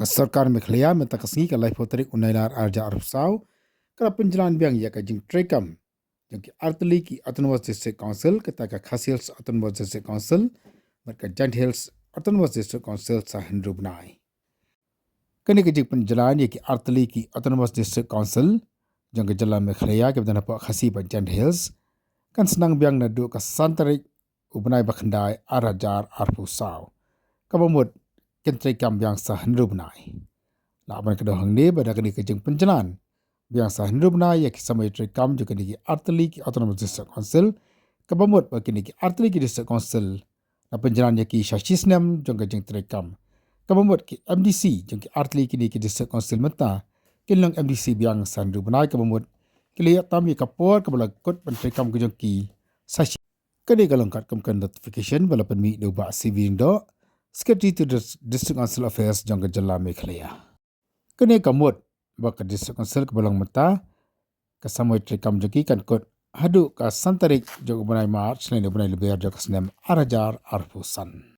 Sorkar Mekhlaya mentakasngi ka life potrik unailar arja arpsau kala Pynjlan biang ya ka jing Treikam jing ki artli ki autonomous district council kata ka khasils autonomous district council merka JHADC autonomous district council sa Bnai. Kani ka jing Pynjlan ya ki artli ki autonomous district council jing ka jala Mekhlaya ke bdana pa khasi pa JHADC kan senang biang na du ka santarik ubnai bakhandai arajar arpusau kabamut Treikam biang sa Bnai. Laban kedua hang ni pada kini kejeng Pynjlan biang sa Bnai ya ki Samoi Treikam juga ni artli ki autonomous district council kabamut bagi ni ki artli ki district council na Pynjlan ya ki shashisnam juga kejeng Treikam kabamut ki MDC juga ki artli ki ni ki district council menta kinlang MDC biang sa Bnai kabamut kiliya tami kapor kabala kot Treikam kejeng ki sashi kini kalongkat kamkan notification bala penmi do ba CV do Secretary to District Council Affairs jangka jala Mekhlaya. Kini kamut baka District Council kebalang mata ke Samoi Treikam jeki kan kot hadu ka santarik jog Bnai March lain Bnai lebih jog senem arajar arpusan.